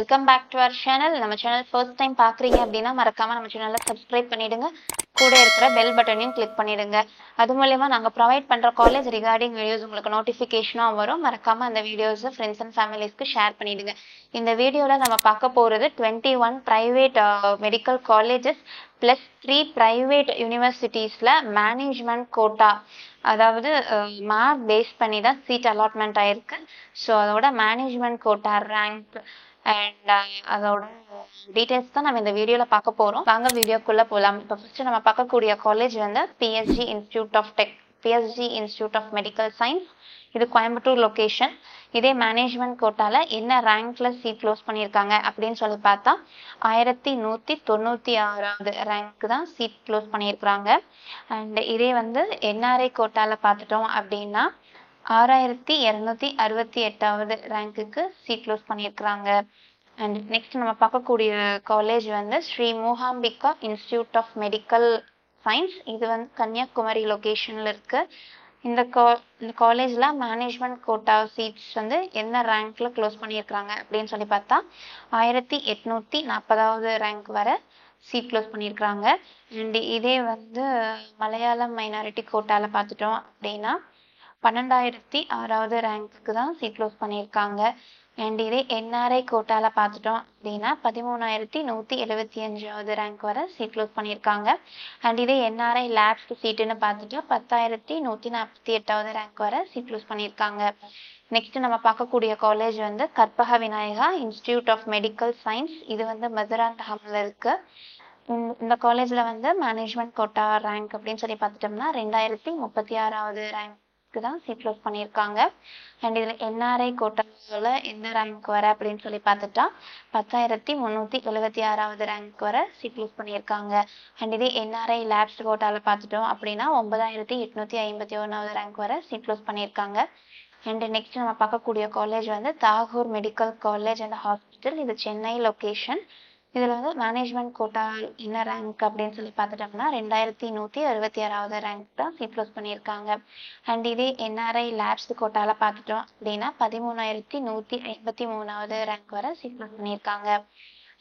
Welcome back to our channel. நம்ம channel first time பார்க்குறீங்க அப்படின்னா மறக்காம நம்ம சேனலை சப்ஸ்கிரைப் பண்ணிடுங்க. கூட இருக்கிற பெல் பட்டனையும் கிளிக் பண்ணிடுங்க. அது மூலயமா நாங்கள் ப்ரொவைட் பண்ணுற காலேஜ் ரிகார்டிங் வீடியோஸ் உங்களுக்கு நோட்டிஃபிகேஷனாக வரும். மறக்காம அந்த வீடியோஸை ஃப்ரெண்ட்ஸ் அண்ட் ஃபேமிலிஸ்க்கு ஷேர் பண்ணிடுங்க. இந்த வீடியோவில் நம்ம பார்க்க போகிறது 21 private medical colleges plus 3 private யூனிவர்சிட்டிஸில் மேனேஜ்மெண்ட் கோட்டா, அதாவது மார்க் பேஸ் பண்ணி தான் சீட் அலாட்மெண்ட் ஆயிருக்கு. ஸோ அதோட மேனேஜ்மெண்ட் கோட்டா ரேங்க் அண்ட் அதோட டீடைல்ஸ் தான் நம்ம இந்த வீடியோவில் பார்க்க போகிறோம். வாங்க வீடியோக்குள்ளே போகலாம். இப்போ ஃபர்ஸ்ட் நம்ம பார்க்கக்கூடிய காலேஜ் வந்து PSG institute of PSG institute of medical science. இது கோயம்புத்தூர் லொக்கேஷன். இதே மேனேஜ்மெண்ட் கோட்டால என்ன ரேங்க்ல சீட் க்ளோஸ் பண்ணியிருக்காங்க அப்படின்னு சொல்லி பார்த்தா 1196வது ரேங்க் தான் சீட் க்ளோஸ் பண்ணியிருக்கிறாங்க. அண்ட் இதே வந்து என்ஆர்ஐ கோட்டால பார்த்துட்டோம் அப்படின்னா 6268வது ரேங்க்குக்கு சீட் க்ளோஸ் பண்ணியிருக்கிறாங்க. அண்ட் நெக்ஸ்ட் நம்ம பார்க்கக்கூடிய காலேஜ் வந்து Sri Mookambika institute of medical science. இது வந்து கன்னியாகுமரி லொக்கேஷனில் இருக்கு. இந்த காலேஜில் மேனேஜ்மெண்ட் கோட்டா சீட்ஸ் வந்து என்ன ரேங்க்ல க்ளோஸ் பண்ணியிருக்கிறாங்க அப்படின்னு சொல்லி பார்த்தா 1840வது ரேங்க் வர சீட் க்ளோஸ் பண்ணியிருக்கிறாங்க. அண்ட் இதே வந்து மலையாளம் மைனாரிட்டி கோட்டால பார்த்துட்டோம் அப்படின்னா 12006வது ரேங்க்கு தான் சீட் க்ளோஸ் பண்ணியிருக்காங்க. அண்ட் இதே என்ஆர்ஐ கோட்டால பார்த்துட்டோம் அப்படின்னா 13175வது ரேங்க் வர சீட் க்ளோஸ் பண்ணியிருக்காங்க. அண்ட் இதே என்ஆர்ஐ லேப்ஸ் சீட்டுன்னு பார்த்துட்டா 10148வது ரேங்க் வர சீட் க்ளோஸ் பண்ணியிருக்காங்க. நெக்ஸ்ட் நம்ம பார்க்கக்கூடிய காலேஜ் வந்து Karpaga Vinayaga institute of medical science. இது வந்து மதுராந்தகம்ல இருக்கு. இந்த காலேஜ்ல வந்து மேனேஜ்மெண்ட் கோட்டா ரேங்க் அப்படின்னு சொல்லி பார்த்துட்டோம்னா 2036வது ரேங்க் தான் சீட் க்ளோஸ் பண்ணியிருக்காங்க. அண்ட் இதில் என்ஆர்ஐ கோட்டாவில் எந்த ரேங்க் வர அப்படின்னு சொல்லி பார்த்துட்டா 10376வது ரேங்க் வர சீட் க்ளோஸ் பண்ணியிருக்காங்க. அண்ட் இதே என்ஆர்ஐ லேப்ஸ் கோட்டாவில் பார்த்துட்டோம் அப்படின்னா 9851வது ரேங்க் வர சீட் க்ளோஸ் பண்ணியிருக்காங்க. அண்ட் நெக்ஸ்ட் நம்ம பார்க்கக்கூடிய காலேஜ் வந்து Tagore medical college and hospital. இது சென்னை லொக்கேஷன். இதில் வந்து மேனேஜ்மெண்ட் கோட்டா என்ன ரேங்க் அப்படின்னு சொல்லி பார்த்துட்டோம்னா 2166வது ரேங்க் தான் சீட் க்ளோஸ் பண்ணியிருக்காங்க. அண்ட் இதே என்ஆர்ஐ லேப்ஸ் கோட்டால பார்த்துட்டோம் அப்படின்னா 13153வது ரேங்க் வர சீட் க்ளோஸ் பண்ணியிருக்காங்க.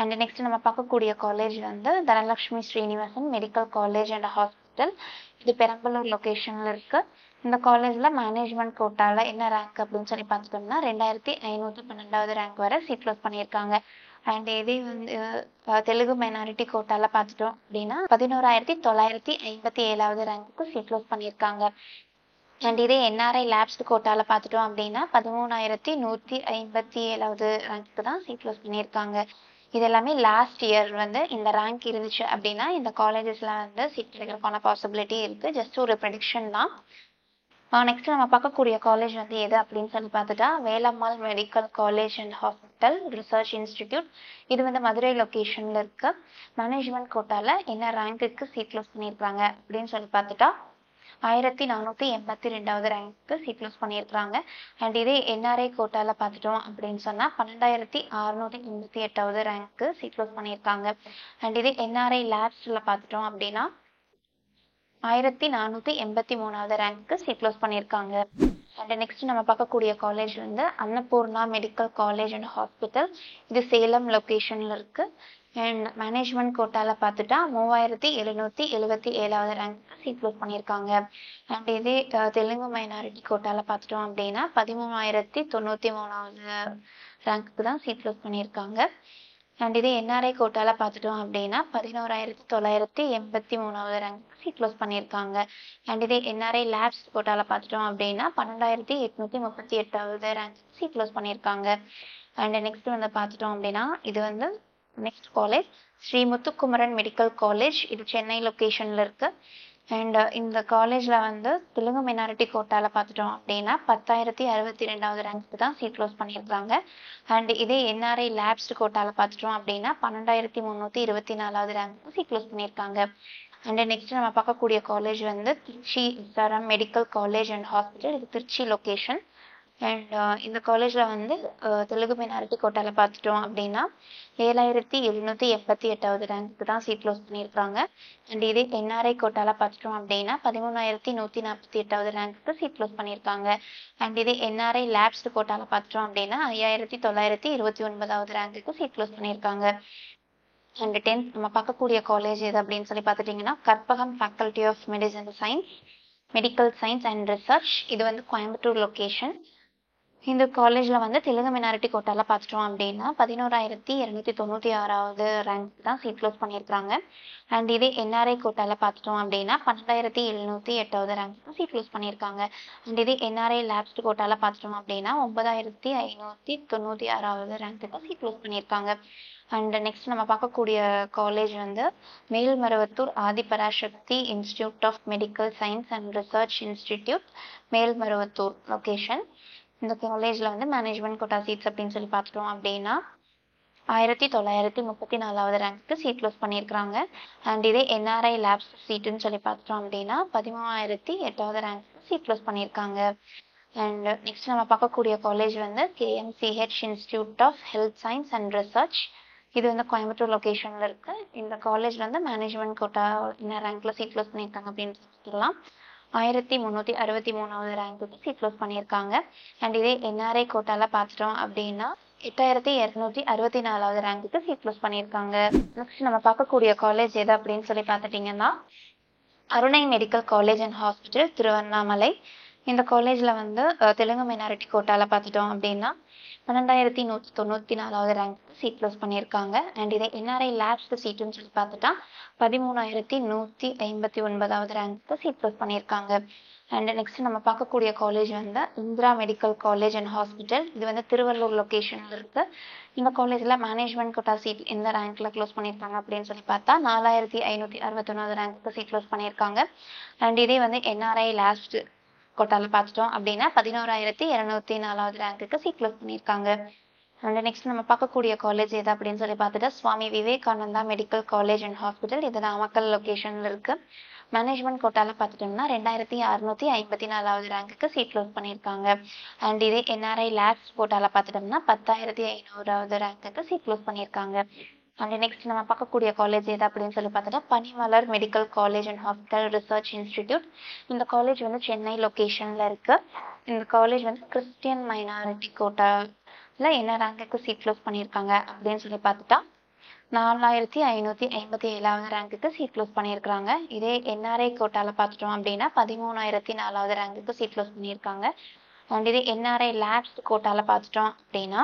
அண்ட் நெக்ஸ்ட் நம்ம பார்க்கக்கூடிய காலேஜ் வந்து Dhanalakshmi Srinivasan medical college and hospital. இது பெரம்பலூர் லொக்கேஷன்ல இருக்கு. இந்த காலேஜ்ல மேனேஜ்மெண்ட் கோட்டால என்ன ரேங்க் அப்படின்னு சொல்லி பார்த்துட்டோம்னா 2512வது ரேங்க் வர சீட் க்ளோஸ் பண்ணியிருக்காங்க. அண்ட் இதே வந்து தெலுங்கு மைனாரிட்டி கோட்டால பார்த்துட்டோம் அப்படின்னா 11957வது ரேங்க்கு சீட் க்ளோஸ் பண்ணியிருக்காங்க. அண்ட் இதே என்ஆர்ஐ லேப்ஸ் கோட்டால பார்த்துட்டோம் அப்படின்னா 13157வது ரேங்க்கு தான் சீட் க்ளோஸ் பண்ணியிருக்காங்க. இது எல்லாமே லாஸ்ட் இயர் வந்து இந்த ரேங்க் இருந்துச்சு அப்படின்னா இந்த காலேஜஸ்ல வந்து சீட் கிடைக்கிறதுக்கான பாசிபிலிட்டி இருக்கு. ஜஸ்ட் ஒரு ப்ரெடிக்ஷன் தான். நெக்ஸ்ட் நம்ம பார்க்கக்கூடிய காலேஜ் வந்து எது அப்படின்னு சொல்லி பார்த்துட்டா Velammal medical college and hospital research institute. இது வந்து மதுரை லொக்கேஷன்ல இருக்கு. மேனேஜ்மெண்ட் கோட்டால என்ன ரேங்க்குக்கு சீட் க்ளோஸ் பண்ணியிருக்காங்க அப்படின்னு சொல்லி பார்த்துட்டா 1482வது ரேங்க்கு சீட் க்ளோஸ் பண்ணியிருக்காங்க. அண்ட் இதே என்ஆர்ஐ கோட்டால பார்த்துட்டோம் அப்படின்னு சொன்னா 12688வது ரேங்க்கு சீட் க்ளோஸ் பண்ணியிருக்காங்க. அண்ட் இதே என்ஆர்ஐ லேப்ஸ்ல பார்த்துட்டோம் அப்படின்னா 1483வது ரேங்க்கு சீட் க்ளோஸ் பண்ணியிருக்காங்க. அண்ட் நெக்ஸ்ட் நம்ம பார்க்கக்கூடிய காலேஜ் வந்து Annapoorna medical college and hospital. இது சேலம் லொக்கேஷன்ல இருக்கு. அண்ட் மேனேஜ்மெண்ட் கோட்டால பார்த்துட்டா 3777வது ரேங்க் சீட் க்ளோஸ் பண்ணியிருக்காங்க. அண்ட் இதே தெலுங்கு மைனாரிட்டி கோட்டால பார்த்துட்டோம் அப்படின்னா 13093வது ரேங்க்கு தான் சீட் க்ளோஸ் பண்ணியிருக்காங்க. அண்ட் இதே என்ஆர்ஐ கோட்டால பார்த்துட்டோம் அப்படின்னா 11983வது ரேங்க் சீட் க்ளோஸ் பண்ணியிருக்காங்க. அண்ட் இதே என்ஆர்ஐ லேப்ஸ் கோட்டால பார்த்துட்டோம் அப்படின்னா 12838வது ரேங்க் சீட் க்ளோஸ் பண்ணியிருக்காங்க. அண்ட் நெக்ஸ்ட் வந்து பார்த்துட்டோம் அப்படின்னா இது வந்து next college Sri Muthukumaran medical college. இது சென்னை லொக்கேஷன்ல இருக்கு. அண்ட் இந்த காலேஜ்ல வந்து தெலுங்கு மைனாரிட்டி கோட்டால பார்த்துட்டோம் அப்படின்னா 10062வது ரேங்க்கு தான் சீட் க்ளோஸ் பண்ணியிருக்காங்க. அண்ட் இதே என்ஆர்ஐ லேப்ஸ் கோட்டால பார்த்துட்டோம் அப்படின்னா 12324வது ரேங்க்கு சீட் க்ளோஸ் பண்ணியிருக்காங்க. அண்ட் நெக்ஸ்ட் நம்ம பார்க்கக்கூடிய காலேஜ் வந்து Trichy SRM medical college and hospital. இது திருச்சி லொக்கேஷன். அண்ட் இந்த காலேஜில் வந்து தெலுங்கு மைனாரிட்டி கோட்டாவில் பார்த்துட்டோம் அப்படின்னா 7788வது ரேங்க்கு தான் சீட் க்ளோஸ் பண்ணியிருக்காங்க. அண்ட் இதே என்ஆர்ஐ கோட்டாவில் பார்த்துட்டோம் அப்படின்னா 13,148வது ரேங்க்கு சீட் க்ளோஸ் பண்ணியிருக்காங்க. அண்ட் இதே என்ஆர்ஐ லேப்ஸ்டு கோட்டாவில் பார்த்துட்டோம் அப்படின்னா 5929வது ரேங்க்குக்கு சீட் க்ளோஸ் பண்ணியிருக்காங்க. அண்ட் 10th நம்ம பார்க்கக்கூடிய காலேஜ் எது அப்படின்னு சொல்லி பார்த்துட்டிங்கன்னா Karpagam faculty of medical science and research. இது வந்து கோயம்புத்தூர் லொக்கேஷன். இந்த காலேஜில் வந்து தெலுங்கு மைனாரிட்டி கோட்டாவில் பார்த்துட்டோம் அப்படின்னா 11,296வது ரேங்க் தான் சீட் க்ளோஸ் பண்ணியிருக்காங்க. அண்ட் இதே என்ஆர்ஐ கோட்டாவில் பார்த்துட்டோம் அப்படின்னா 12,708வது ரேங்க் தான் சீட் க்ளோஸ் பண்ணியிருக்காங்க. அண்ட் இதே என்ஆர்ஐ லேப்ஸ்டு கோட்டாவில் பார்த்துட்டோம் அப்படின்னா 9,596வது ரேங்க்கு தான் சீட் க்ளோஸ் பண்ணியிருக்காங்க. அண்ட் நெக்ஸ்ட் நம்ம பார்க்கக்கூடிய காலேஜ் வந்து Melmaruvathur Adhiparasakthi institute of medical science and research institute, Melmaruvathur location. இந்த காலேஜில் வந்து மேனேஜ்மெண்ட் கோட்டா சீட்ஸ் அப்படின்னு சொல்லி பார்த்துட்டோம் அப்படின்னா 1934வது ரேங்க்கு சீட் க்ளோஸ் பண்ணியிருக்காங்க. அண்ட் இதே என்ஆர்ஐ லேப்ஸ் சீட்டுன்னு சொல்லி பார்த்துட்டோம் அப்படின்னா 13,008வது ரேங்க்கு சீட் க்ளோஸ் பண்ணியிருக்காங்க. அண்ட் நெக்ஸ்ட் நம்ம பார்க்கக்கூடிய காலேஜ் வந்து KMCH institute of health science and research. இது வந்து கோயம்புத்தூர் லொக்கேஷனில் இருக்கு. இந்த காலேஜில் வந்து மேனேஜ்மெண்ட் கோட்டா என்ன ரேங்க்ல சீட் க்ளோஸ் பண்ணியிருக்காங்க அப்படின்னு சொல்லலாம் 1363வது ரேங்க்குக்கு சீட் க்ளோஸ் பண்ணியிருக்காங்க. அண்ட் இதே என்ஆர்ஐ கோட்டாவில் பார்த்துட்டோம் அப்படின்னா 8264வது ரேங்க்குக்கு சீட் க்ளோஸ் பண்ணியிருக்காங்க. நெக்ஸ்ட் நம்ம பார்க்கக்கூடிய காலேஜ் எது அப்படின்னு சொல்லி பார்த்துட்டிங்கன்னா அருணை medical college and hospital, Tiruvannamalai. இந்த காலேஜில் வந்து தெலுங்கு மைனாரிட்டி கோட்டாவில் பார்த்துட்டோம் அப்படின்னா 12,194வது ரேங்க்கு சீட் க்ளோஸ் பண்ணியிருக்காங்க. அண்ட் இதே என்ஆர்ஐ லேப்ஸ் சீட்டுன்னு சொல்லி பார்த்துட்டா 13,159வது ரேங்க்கு சீட் க்ளோஸ் பண்ணியிருக்காங்க. அண்ட் நெக்ஸ்ட் நம்ம பார்க்கக்கூடிய காலேஜ் வந்து Indira medical college and hospital. இது வந்து திருவள்ளூர் லொக்கேஷனில் இருக்கு. இந்த காலேஜில் மேனேஜ்மெண்ட் கோட்டா சீட் எந்த ரேங்க்ல க்ளோஸ் பண்ணியிருக்காங்க அப்படின்னு சொல்லி பார்த்தா 4,561வது ரேங்க்கு சீட் க்ளோஸ் பண்ணியிருக்காங்க. அண்ட் இதே வந்து என்ஆர்ஐ லேப்ஸ் கோட்டாவில் பார்த்துட்டோம் அப்படின்னா 11,204வது ரேங்க்குக்கு சீட் க்ளோஸ் பண்ணியிருக்காங்க. அண்ட் நெக்ஸ்ட் நம்ம பார்க்கக்கூடிய காலேஜ் எது அப்படின்னு சொல்லி பார்த்துட்டா Swami Vivekananda medical college and hospital. இது நாமக்கல் லொக்கேஷனில் இருக்கு. மேனேஜ்மெண்ட் கோட்டாவில் பார்த்துட்டோம்னா 2,654வது ரேங்க்குக்கு சீட் க்ளோஸ் பண்ணியிருக்காங்க. அண்ட் இதே என்ஆர்ஐ லேப்ஸ் கோட்டாவில் பார்த்துட்டோம்னா 10,500வது ரேங்க்குக்கு சீட் க்ளோஸ் பண்ணியிருக்காங்க. அண்ட் நெக்ஸ்ட் நம்ம பார்க்கக்கூடிய காலேஜ் எது அப்படின்னு சொல்லி பார்த்துட்டா பனிமலர் medical college and hospital research institute. இந்த காலேஜ் வந்து சென்னை லொக்கேஷனில் இருக்கு. இந்த காலேஜ் வந்து கிறிஸ்டியன் மைனாரிட்டி கோட்டாவில் என்ன ரேங்க்குக்கு சீட் க்ளோஸ் பண்ணியிருக்காங்க அப்படின்னு சொல்லி பார்த்துட்டா 4,557வது ரேங்க்குக்கு சீட் க்ளோஸ் பண்ணியிருக்காங்க. இதே என்ஆர்ஐ கோட்டாவில் பார்த்துட்டோம் அப்படின்னா 13,004வது ரேங்க்குக்கு சீட் க்ளோஸ் பண்ணியிருக்காங்க. அண்ட் இதே என்ஆர்ஐ லேப்ஸ் கோட்டாவில் பார்த்துட்டோம் அப்படின்னா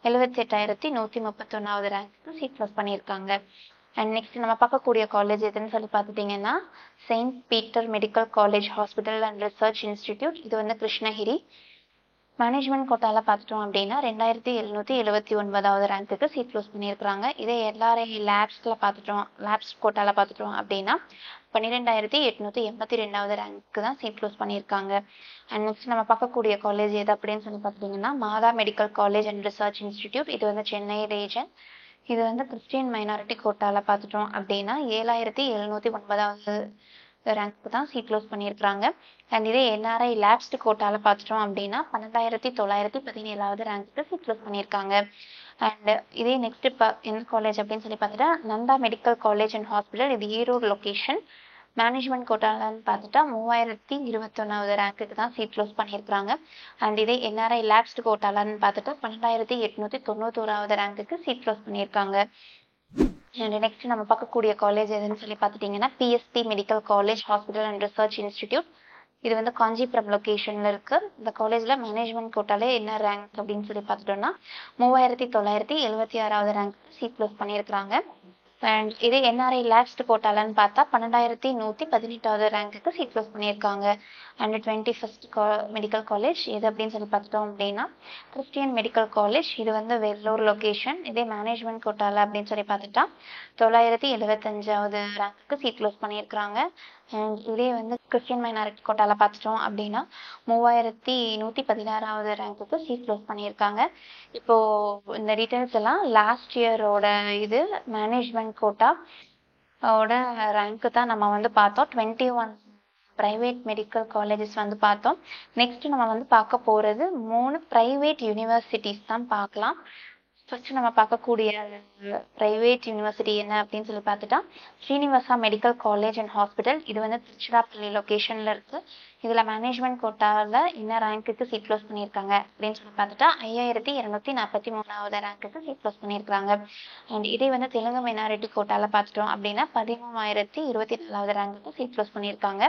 78,131வது ரேங்க்குக்கு சீட் க்ளோஸ் பண்ணியிருக்காங்க. அண்ட் நெக்ஸ்ட் நம்ம பார்க்கக்கூடிய காலேஜ் எதுன்னு சொல்லி பார்த்துட்டிங்கன்னா Saint Peter medical college hospital and research institute. இது வந்து கிருஷ்ணகிரி. மேனேஜ்மெண்ட் கோட்டாவில் பார்த்துட்டோம் அப்படின்னா 2,779வது ரேங்க்குக்கு சீட் க்ளோஸ் பண்ணியிருக்காங்க. இதே என்ஆர்ஐ லேப்ஸ் கோட்டாவில் பார்த்துட்டோம் அப்படின்னா 12,882வது ரேங்க்கு தான் சீட் க்ளோஸ் பண்ணியிருக்காங்க. அண்ட் நெக்ஸ்ட் நம்ம பார்க்கக்கூடிய காலேஜ் எது அப்படின்னு சொல்லி பார்த்துட்டிங்கன்னா மாதா medical college and research institute. இது வந்து சென்னை ரீஜன். இது வந்து கிறிஸ்டியன் மைனாரிட்டி கோட்டாவில் பார்த்துட்டோம் அப்படின்னா 7,709வது ரேங்க்கு தான் சீட் க்ளோஸ் பண்ணியிருக்காங்க. அண்ட் இதே என்ஆர்ஐ லேப்ஸ்டு கோட்டாவில் பார்த்துட்டோம் அப்படின்னா 12,917வது ரேங்க்கு சீட் க்ளோஸ் பண்ணியிருக்காங்க. அண்ட் இதே நெக்ஸ்ட் எந்த காலேஜ் அப்படின்னு சொல்லி பார்த்துட்டா Nanda medical college and hospital. இது ஈரோடு லொக்கேஷன். மேனேஜ்மெண்ட் கோட்டாலன்னு பார்த்துட்டா 3,021வது ரேங்க்குக்கு தான் சீட் க்ளோஸ் பண்ணியிருக்காங்க. அண்ட் இதே என்ஆர்ஐ லேப்ஸ்டு கோட்டாலன்னு பார்த்துட்டா 12,891வது ரேங்க்குக்கு சீட் க்ளோஸ் பண்ணியிருக்காங்க. அண்ட் நெக்ஸ்ட் நம்ம பார்க்கக்கூடிய காலேஜ் எதுன்னு சொல்லி பார்த்துட்டிங்கன்னா PSP medical college hospital and research institute. இது வந்து காஞ்சிபுரம் லொக்கேஷனில் இருக்கு. இந்த காலேஜில் மேனேஜ்மெண்ட் கோட்டாலே என்ன ரேங்க் அப்படின்னு சொல்லி பார்த்துட்டோம்னா 3,976வது ரேங்க் சீட் க்ளோஸ் பண்ணியிருக்காங்க. அண்ட் இதே என்ஆர்ஐ லேப்ஸ்டு கோட்டாலன்னு பார்த்தா 12,118வது ரேங்க்குக்கு சீட் க்ளோஸ் பண்ணியிருக்காங்க. அண்ட் 21st மெடிக்கல் காலேஜ் எது அப்படின்னு சொல்லி பார்த்துட்டோம் அப்படின்னா கிறிஸ்டியன் மெடிக்கல் காலேஜ். இது வந்து வெள்ளூர் லொக்கேஷன். இதே மேனேஜ்மெண்ட் கோட்டால அப்படின்னு சொல்லி பார்த்துட்டா 975வது ரேங்க்குக்கு சீட் க்ளோஸ் பண்ணியிருக்காங்க. அண்ட் இதே வந்து கிறிஸ்டியன் மைனாரிட்டி கோட்டால பார்த்துட்டோம் அப்படின்னா 3,116வது ரேங்க்குக்கு சீட் க்ளோஸ் பண்ணியிருக்காங்க. இப்போ இந்த டீட்டெயில்ஸ் எல்லாம் லாஸ்ட் இயரோட இது மேனேஜ்மெண்ட் கோட்டா ஓட ரேங்க்கு தான் நம்ம வந்து பார்த்தோம். 21 பிரைவேட் மெடிக்கல் காலேஜஸ் வந்து பார்த்தோம். நெக்ஸ்ட் நம்ம வந்து பார்க்க போறது 3 பிரைவேட் யூனிவர்சிட்டிஸ் தான் பார்க்கலாம். ஃபர்ஸ்ட் நம்ம பார்க்கக்கூடிய பிரைவேட் யூனிவர்சிட்டி என்ன அப்படின்னு சொல்லி பார்த்துட்டா Srinivasa medical college and hospital. இது வந்து திருச்சிராப்பள்ளி லொகேஷன்ல இருக்கு. இதுல மேனேஜ்மெண்ட் கோட்டாவில் என்ன ரேங்க்குக்கு சீட் க்ளோஸ் பண்ணியிருக்காங்க அப்படின்னு சொல்லி பார்த்துட்டா 5243வது ரேங்க்குக்கு சீட் க்ளோஸ் பண்ணியிருக்காங்க. அண்ட் இதே வந்து தெலுங்கு மைனாரிட்டி கோட்டாவில் பார்த்துட்டோம் அப்படின்னா 13024வது ரேங்க்குக்கு சீட் க்ளோஸ் பண்ணியிருக்காங்க.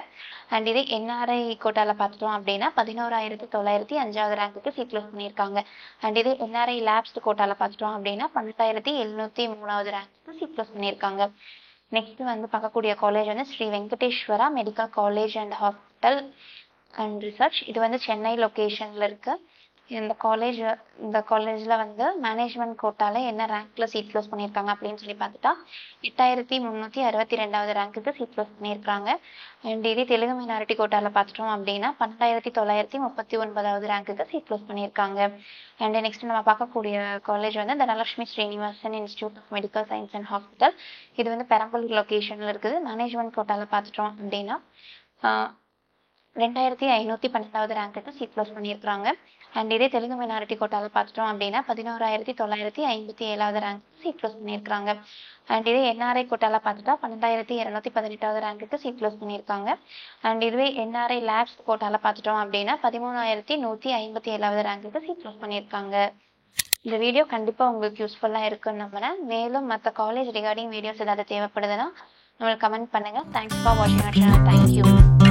அண்ட் இதே என்ஆர்ஐ கோட்டாவில் பார்த்துட்டோம் அப்படின்னா 11905வது ரேங்க்குக்கு சீட் க்ளோஸ் பண்ணியிருக்காங்க. அண்ட் இதே என்ஆர்ஐ லேப்ஸ் கோட்டாவில் பார்த்துட்டோம் அப்படின்னா 18703வது ரேங்க்குக்கு சீட் க்ளோஸ் பண்ணியிருக்காங்க. நெக்ஸ்ட் வந்து பார்க்கக்கூடிய காலேஜ் வந்து Sri Venkateswara medical college and hospital and research. இது வந்து சென்னை லொகேஷன்ல இருக்கு. இந்த காலேஜ்ல வந்து மேனேஜ்மெண்ட் கோட்டால என்ன ரேங்க்ல சீட் க்ளோஸ் பண்ணியிருக்காங்க அப்படின்னு சொல்லி பார்த்துட்டா 8362வது ரேங்க்குக்கு சீட் க்ளோஸ் பண்ணியிருக்காங்க. அண்ட் இதே தெலுங்கு மைனாரிட்டி கோட்டால பார்த்துட்டோம் அப்படின்னா 12939வது ரேங்க்குக்கு சீட் க்ளோஸ் பண்ணியிருக்காங்க. அண்ட் நெக்ஸ்ட் நம்ம பார்க்கக்கூடிய காலேஜ் வந்து Dhanalakshmi Srinivasan institute of medical science and hospital. இது வந்து பெரம்பலூர் லொகேஷன்ல இருக்குது. மேனேஜ்மெண்ட் கோட்டால பார்த்துட்டோம் அப்படின்னா 2512வது ரேங்க்குக்கு சீட் க்ளோஸ் பண்ணியிருக்காங்க. அண்ட் இதே தெலுங்கு மைனாரிட்டி கோட்டாவில் பார்த்துட்டோம் அப்படின்னா 11957வது ரேங்க்கு சீட் க்ளோஸ் பண்ணியிருக்காங்க. அண்ட் இதே என்ஆர்ஐ கோட்டாவில் பார்த்துட்டா 12218வது ரேங்க்குக்கு சீட் க்ளோஸ் பண்ணியிருக்காங்க. அண்ட் இதுவே என்ஆர்ஐ லேப்ஸ் கோட்டாவில் பார்த்துட்டோம் அப்படின்னா 13157வது ரேங்க்குக்கு சீட் க்ளோஸ் பண்ணியிருக்காங்க. இந்த வீடியோ கண்டிப்பாக உங்களுக்கு யூஸ்ஃபுல்லாக இருக்குன்னு நம்புறேன். மேலும் மற்ற காலேஜ் ரிகார்டிங் வீடியோஸ் ஏதாவது தேவைப்படுதுன்னா நம்மளுக்கு கமெண்ட் பண்ணுங்க. தேங்க்ஸ் ஃபார் வாட்சிங் அவர் சேனல். தேங்க்யூ.